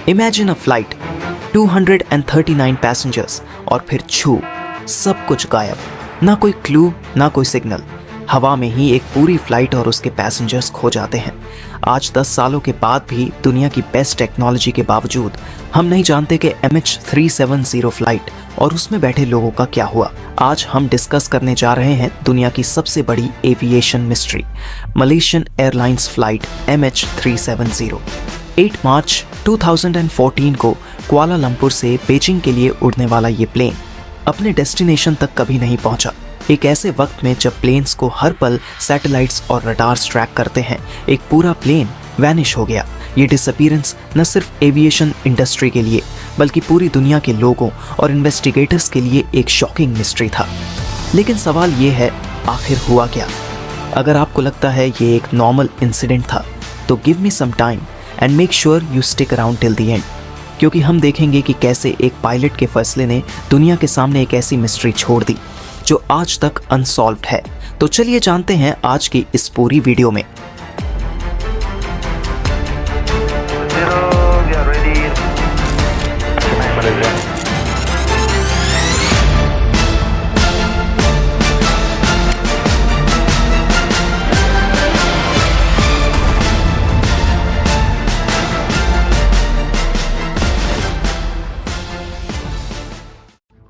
Imagine a flight 239 passengers और फिर सब कुछ गायब। ना कोई क्लू, ना कोई सिग्नल। हवा में ही एक पूरी फ्लाइट और उसके पैसेंजर्स खो जाते हैं। आज 10 सालों के बाद भी दुनिया की बेस्ट टेक्नोलॉजी के बावजूद हम नहीं जानते कि MH370 फ्लाइट और उसमें बैठे लोगों का क्या हुआ। आज हम डिस्कस करने जा रहे हैं दुनिया की सबसे बड़ी aviation mystery, Malaysian airlines flight MH370। 8 मार्च 2014 को कुआलालंपुर से बीजिंग के लिए उड़ने वाला ये प्लेन अपने डेस्टिनेशन तक कभी नहीं पहुंचा। एक ऐसे वक्त में जब प्लेन्स को हर पल सैटेलाइट्स और रडार्स ट्रैक करते हैं, एक पूरा प्लेन वैनिश हो गया। ये डिसअपीयरेंस न सिर्फ एविएशन इंडस्ट्री के लिए बल्कि पूरी दुनिया के लोगों और इन्वेस्टिगेटर्स के लिए एक शॉकिंग मिस्ट्री था। लेकिन सवाल ये है, आखिर हुआ क्या? अगर आपको लगता है ये एक नॉर्मल इंसिडेंट था तो give me some time and make sure you stick around till the end, क्योंकि हम देखेंगे कि कैसे एक पायलट के फैसले ने दुनिया के सामने एक ऐसी मिस्ट्री छोड़ दी जो आज तक अनसॉल्व्ड है। तो चलिए जानते हैं आज की इस पूरी वीडियो में।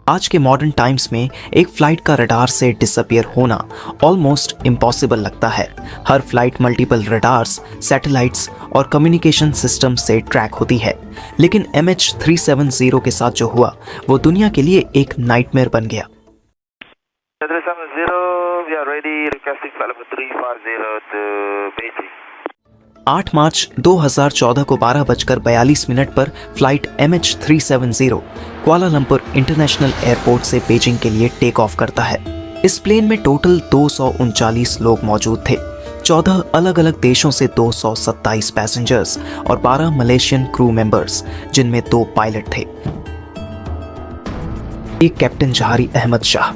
आज के मॉडर्न टाइम्स में एक फ्लाइट का रडार से डिसअपियर होना ऑलमोस्ट इम्पॉसिबल लगता है। हर फ्लाइट मल्टीपल रडार्स, सैटेलाइट्स और कम्युनिकेशन सिस्टम से ट्रैक होती है, लेकिन MH370 के साथ जो हुआ वो दुनिया के लिए एक नाइटमेयर बन गया। 8 मार्च 2014 को 12:42 पर flight MH370 Kuala Lumpur international airport से बीजिंग के लिए टेक ऑफ करता है। इस प्लेन में टोटल 239 लोग मौजूद थे। 14 अलग अलग देशों से 227 पैसेंजर्स और 12 मलेशियन क्रू मेंबर्स, जिनमें 2 पायलट थे। एक कैप्टन जहारी अहमद शाह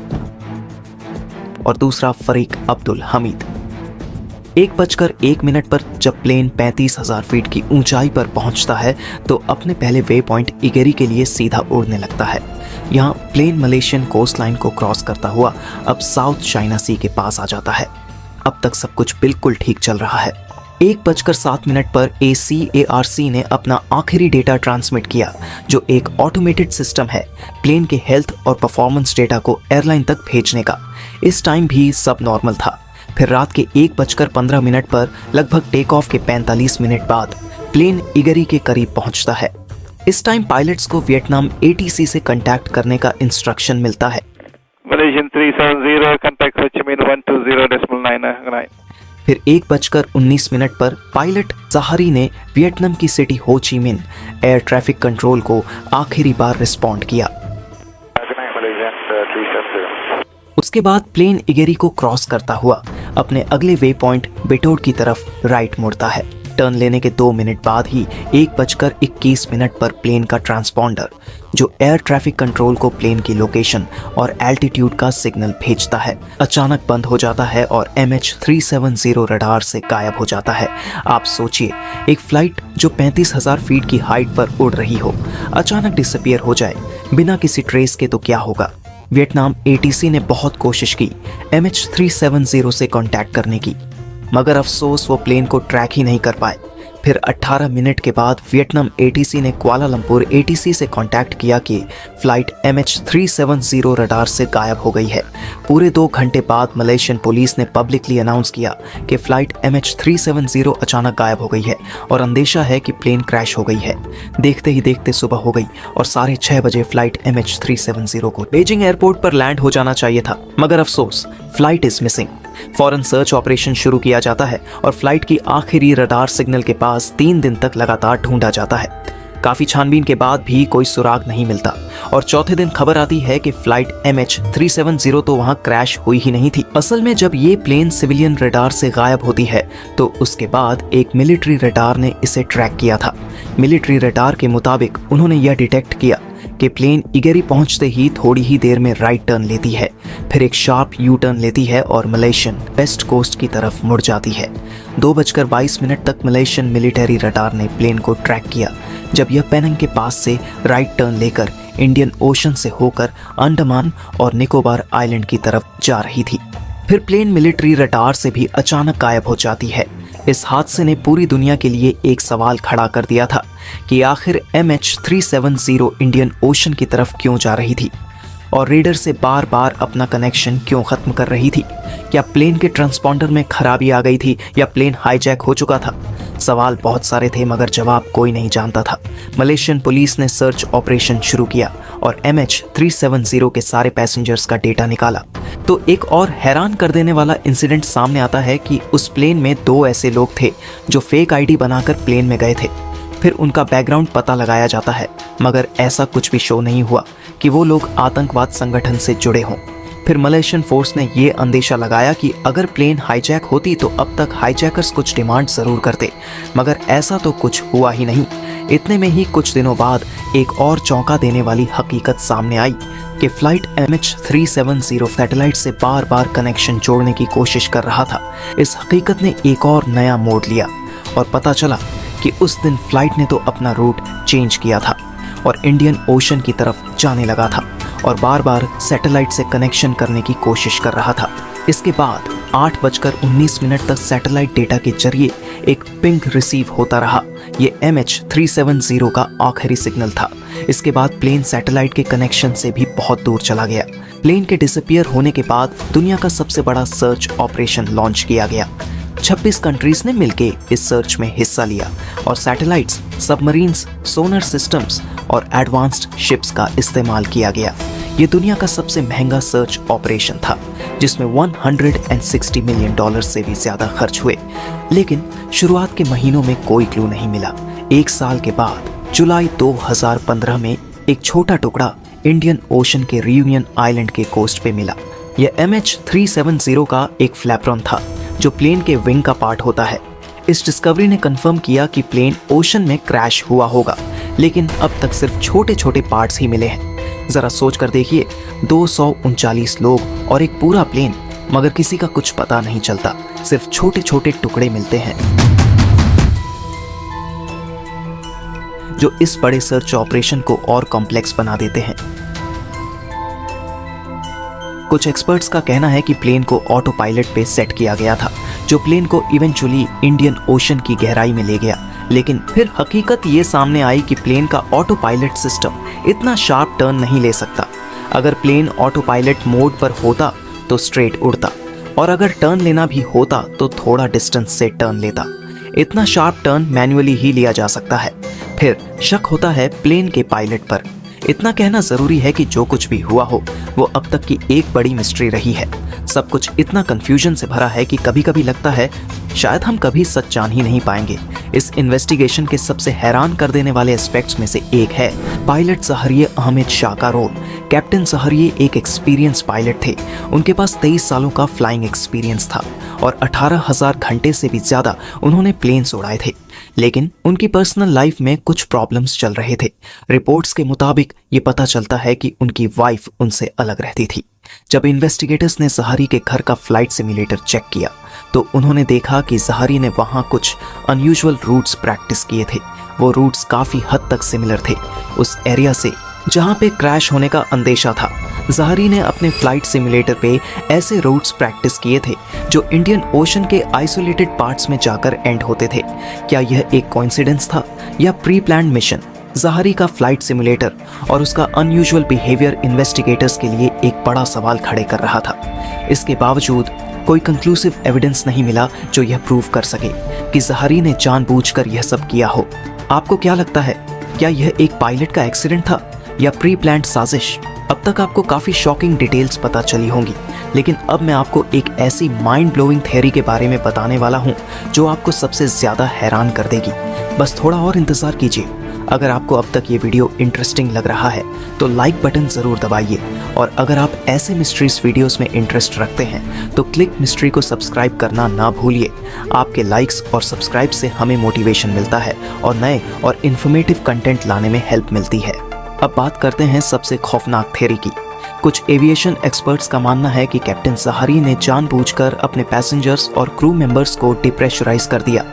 और दूसरा फरीक अब्दुल हमीद। 1:01 पर जब प्लेन 35,000 फीट की ऊंचाई पर पहुंचता है तो अपने पहले वे पॉइंट इगेरी के लिए सीधा उड़ने लगता है। यहाँ प्लेन मलेशियन कोस्ट लाइन को क्रॉस करता हुआ अब साउथ चाइना सी के पास आ जाता है। अब तक सब कुछ बिल्कुल ठीक चल रहा है। 1:07 पर ACARC ने अपना आखिरी डेटा ट्रांसमिट किया, जो एक ऑटोमेटेड सिस्टम है प्लेन के हेल्थ और परफॉर्मेंस डेटा को एयरलाइन तक भेजने का। इस टाइम भी सब नॉर्मल था। फिर रात के 1:15 पर लगभग टेक ऑफ के 45 मिनट बाद प्लेन इगरी के करीब पहुंचता है। इस टाइम पायलट्स को वियतनाम ATC से कांटेक्ट करने का इंस्ट्रक्शन मिलता है। Malaysian 370 contact Ho Chi Minh 120.99। फिर 1:19 पर पायलट जहारी ने वियतनाम की सिटी हो ची मिन एयर ट्रैफिक कंट्रोल को आखिरी बार रिस्पॉन्ड किया। उसके बाद प्लेन इगेरी को क्रॉस करता हुआ अपने अगले वे पॉइंट बेटोड की तरफ राइट मुड़ता है। टर्न लेने के 2 मिनट बाद ही 1:21 पर प्लेन का ट्रांसपॉन्डर, जो एयर ट्रैफिक कंट्रोल को प्लेन की लोकेशन और एल्टीट्यूड का सिग्नल भेजता है, अचानक बंद हो जाता है और MH370 रडार से गायब हो जाता है। आप सोचिए, एक फ्लाइट जो 35,000 फीट की हाइट पर उड़ रही हो, अचानक डिसअपियर हो जाए बिना किसी ट्रेस के, तो क्या होगा? वियतनाम ATC ने बहुत कोशिश की MH370 से कांटेक्ट करने की, मगर अफसोस वो प्लेन को ट्रैक ही नहीं कर पाए। फिर 18 मिनट के बाद वियतनाम ATC ने कुआलालंपुर ATC से कांटेक्ट किया कि फ्लाइट MH370 रडार से गायब हो गई है। पूरे 2 घंटे बाद मलेशियन पुलिस ने पब्लिकली अनाउंस किया कि फ्लाइट MH370 अचानक गायब हो गई है और अंदेशा है कि प्लेन क्रैश हो गई है। देखते ही देखते सुबह हो गई और 6:30 बजे फ्लाइट MH370 को बीजिंग एयरपोर्ट पर लैंड हो जाना चाहिए था, मगर अफसोस फ्लाइट इज मिसिंग। फौरन सर्च ऑपरेशन शुरू किया जाता है और फ्लाइट की आखिरी रडार सिग्नल के पास 3 दिन तक लगातार ढूंढा जाता है। काफी छानबीन के बाद भी कोई सुराग नहीं मिलता और चौथे दिन खबर आती है कि फ्लाइट MH370 तो वहां क्रैश हुई ही नहीं थी। असल में जब ये प्लेन सिविलियन रडार से गायब होती है तो उसके बाद एक मिलिट्री रडार ने इसे ट्रैक किया था। मिलिट्री रडार के मुताबिक उन्होंने यह डिटेक्ट किया कि प्लेन इगेरी पहुंचते ही थोड़ी ही देर में राइट टर्न लेती है, फिर एक शार्प यू टर्न लेती है और मलेशियन वेस्ट कोस्ट की तरफ मुड़ जाती है। 2:22 तक मलेशियन मिलिट्री रडार ने प्लेन को ट्रैक किया, जब यह पेनंग के पास से राइट टर्न लेकर इंडियन ओशन से होकर अंडमान और निकोबार आइलैंड की तरफ जा रही थी। फिर प्लेन मिलिट्री रडार से भी अचानक गायब हो जाती है। इस हादसे ने पूरी दुनिया के लिए एक सवाल खड़ा कर दिया था कि आखिर MH370 इंडियन ओशन की तरफ क्यों जा रही थी और रेडर से बार बार अपना कनेक्शन क्यों खत्म कर रही थी। क्या प्लेन के ट्रांसपॉन्डर में खराबी आ गई थी या प्लेन हाईजैक हो चुका था? सवाल बहुत सारे थे मगर जवाब कोई नहीं जानता था। मलेशियन पुलिस ने सर्च ऑपरेशन शुरू किया और MH370 के सारे पैसेंजर्स का डेटा निकाला। तो एक और हैरान कर देने वाला इंसिडेंट सामने आता है कि उस प्लेन में 2 ऐसे लोग थे जो फेक आईडी बनाकर प्लेन में गए थे। फिर उनका बैकग्राउंड पता लगाया जाता है मगर ऐसा कुछ भी शो नहीं हुआ कि वो लोग आतंकवाद संगठन से जुड़े हों। फिर मलेशियन फोर्स ने ये अंदेशा लगाया कि अगर प्लेन हाईजैक होती तो अब तक हाईजैकर्स कुछ डिमांड जरूर करते, मगर ऐसा तो कुछ हुआ ही नहीं। इतने में ही कुछ दिनों बाद एक और चौंका देने वाली हकीकत सामने आई कि फ्लाइट MH370 सैटेलाइट से बार बार कनेक्शन जोड़ने की कोशिश कर रहा था। इस हकीकत ने एक और नया मोड़ लिया और पता चला कि उस दिन फ्लाइट ने तो अपना रूट चेंज किया था और इंडियन ओशन की तरफ जाने लगा था और बार बार सैटेलाइट से कनेक्शन करने की कोशिश कर रहा था। इसके बाद 8:19 तक सैटेलाइट डेटा के जरिए एक पिंग रिसीव होता रहा। ये MH370 का आखिरी सिग्नल था। इसके बाद प्लेन सैटेलाइट के कनेक्शन से भी बहुत दूर चला गया। प्लेन के डिसअपीयर होने के बाद दुनिया का सबसे बड़ा सर्च ऑपरेशन लॉन्च किया गया। 26 कंट्रीज ने मिलकर इस सर्च में हिस्सा लिया और सैटेलाइट्स, सबमरीन्स, सोनर सिस्टम्स और एडवांस्ड शिप्स का इस्तेमाल किया गया। ये दुनिया का सबसे महंगा सर्च ऑपरेशन था जिसमें $160 मिलियन से भी ज्यादा खर्च हुए। लेकिन शुरुआत के महीनों में कोई क्लू नहीं मिला। 1 साल के बाद जुलाई 2015 में एक छोटा टुकड़ा इंडियन ओशन के रियूनियन आइलैंड के कोस्ट पे मिला। यह MH370 का एक फ्लैपरॉन था जो प्लेन के विंग का पार्ट होता है। इस डिस्कवरी ने कंफर्म किया कि प्लेन ओशन में क्रैश हुआ होगा, लेकिन अब तक सिर्फ छोटे छोटे पार्ट्स ही मिले हैं। जरा सोच कर देखिए, 239 लोग और एक पूरा प्लेन, मगर किसी का कुछ पता नहीं चलता, सिर्फ छोटे छोटे टुकड़े मिलते हैं जो इस बड़े सर्च ऑपरेशन को और कॉम्प्लेक्स बना देते हैं। कुछ एक्सपर्ट्स का कहना है कि प्लेन को ऑटो पायलट पे सेट किया गया था जो प्लेन को इवेंचुअली इंडियन ओशन की गहराई में ले गया। लेकिन फिर हकीकत ये सामने आई कि प्लेन का ऑटो पायलट सिस्टम इतना शार्प टर्न नहीं ले सकता। अगर प्लेन ऑटो पायलट मोड पर होता तो स्ट्रेट उड़ता और अगर टर्न लेना भी होता तो थोड़ा डिस्टेंस से टर्न लेता। इतना शार्प टर्न मैन्युअली ही लिया जा सकता है। फिर शक होता है प्लेन के पायलट पर। इतना कहना जरूरी है कि जो कुछ भी हुआ हो वो अब तक की एक बड़ी मिस्ट्री रही है। सब कुछ इतना कंफ्यूजन से भरा है कि कभी कभी लगता है शायद हम कभी सच जान ही नहीं पाएंगे। इस इन्वेस्टिगेशन के सबसे हैरान कर देने वाले एस्पेक्ट्स में से एक है पायलट ज़हरिये अहमद शाह का रोल। कैप्टन ज़हरिये एक एक्सपीरियंस पायलट थे। उनके पास 23 सालों का फ्लाइंग एक्सपीरियंस था और 18,000 घंटे से भी ज्यादा उन्होंने प्लेन्स उड़ाए थे। लेकिन उनकी पर्सनल लाइफ में कुछ प्रॉब्लम्स चल रहे थे। रिपोर्ट्स के मुताबिक ये पता चलता है कि उनकी वाइफ उनसे अलग रहती थी। जब इन्वेस्टिगेटर्स ने ज़हरी के घर का फ्लाइट सिमुलेटर चेक किया तो उन्होंने देखा कि ज़हरी ने वहाँ कुछ अनयूजुअल रूट्स प्रैक्टिस किए थे। वो रूट्स काफ़ी हद तक सिमिलर थे उस एरिया से जहाँ पे क्रैश होने का अंदेशा था। ज़हरी ने अपने फ्लाइट सिमुलेटर पे ऐसे रूट्स प्रैक्टिस किए थे जो इंडियन ओशन के आइसोलेटेड पार्ट्स में जाकर एंड होते थे। क्या यह एक कोइंसिडेंस था या प्री प्लान्ड मिशन? ज़हरी का फ्लाइट सिमुलेटर और उसका अनयूजुअल बिहेवियर इन्वेस्टिगेटर्स के लिए एक बड़ा सवाल खड़े कर रहा था। इसके बावजूद कोई कंक्लूसिव एविडेंस नहीं मिला जो यह प्रूव कर सके कि ज़हरी ने जानबूझकर यह सब किया हो। आपको क्या लगता है, क्या यह एक पायलट का एक्सीडेंट था या प्री प्लान्ड साजिश? अब तक आपको काफ़ी शॉकिंग डिटेल्स पता चली होंगी, लेकिन अब मैं आपको एक ऐसी माइंड ब्लोइंग थ्योरी के बारे में बताने वाला हूँ जो आपको सबसे ज़्यादा हैरान कर देगी। बस थोड़ा और इंतज़ार कीजिए। अगर आपको अब तक ये वीडियो इंटरेस्टिंग लग रहा है तो लाइक बटन ज़रूर दबाइए, और अगर आप ऐसे मिस्ट्रीज वीडियोस में इंटरेस्ट रखते हैं तो क्लिक मिस्ट्री को सब्सक्राइब करना ना भूलिए। आपके लाइक्स और सब्सक्राइब से हमें मोटिवेशन मिलता है और नए और इन्फॉर्मेटिव कंटेंट लाने में हेल्प मिलती है। अब बात करते हैं सबसे खौफनाक थ्योरी की। कुछ एविएशन एक्सपर्ट्स का मानना है कि कैप्टन जहारी ने जानबूझकर अपने पैसेंजर्स और क्रू मेंबर्स को डिप्रेशराइज कर दिया,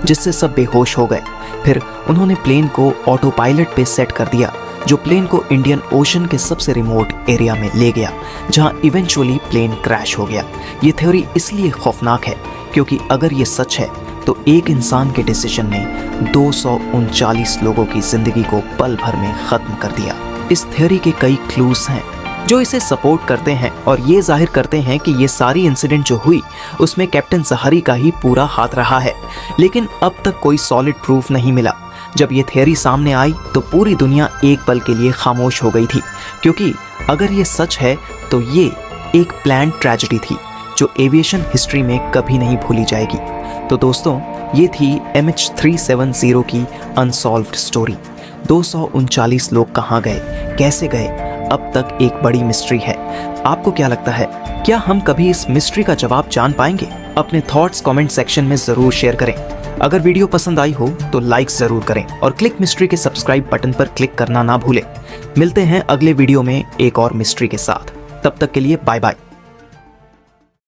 जिससे सब बेहोश हो गए। फिर उन्होंने प्लेन को ऑटो पायलट पे सेट कर दिया, जो प्लेन को इंडियन ओशन के सबसे रिमोट एरिया में ले गया, जहां इवेंचुअली प्लेन क्रैश हो गया। ये थ्योरी इसलिए खौफनाक है क्योंकि अगर ये सच है तो एक इंसान के डिसीजन ने 239 लोगों की जिंदगी को पल भर में खत्म कर दिया। इस थ्योरी के कई क्लूज हैं जो इसे सपोर्ट करते हैं और ये जाहिर करते हैं कि ये सारी इंसिडेंट जो हुई उसमें कैप्टन जहारी का ही पूरा हाथ रहा है, लेकिन अब तक कोई सॉलिड प्रूफ नहीं मिला। जब ये थ्योरी सामने आई तो पूरी दुनिया एक पल के लिए खामोश हो गई थी, क्योंकि अगर ये सच है तो ये एक प्लान्ड ट्रेजेडी थी जो एविएशन हिस्ट्री में कभी नहीं भूली जाएगी। तो दोस्तों, ये थी MH370 की अनसॉल्व्ड स्टोरी। 239 लोग कहाँ गए, कैसे गए, अब तक एक बड़ी मिस्ट्री है। आपको क्या लगता है, क्या हम कभी इस मिस्ट्री का जवाब जान पाएंगे? अपने थॉट्स कमेंट सेक्शन में जरूर शेयर करें। अगर वीडियो पसंद आई हो तो लाइक जरूर करें और क्लिक मिस्ट्री के सब्सक्राइब बटन पर क्लिक करना ना भूलें। मिलते हैं अगले वीडियो में एक और मिस्ट्री के साथ। तब तक के लिए बाय बाय।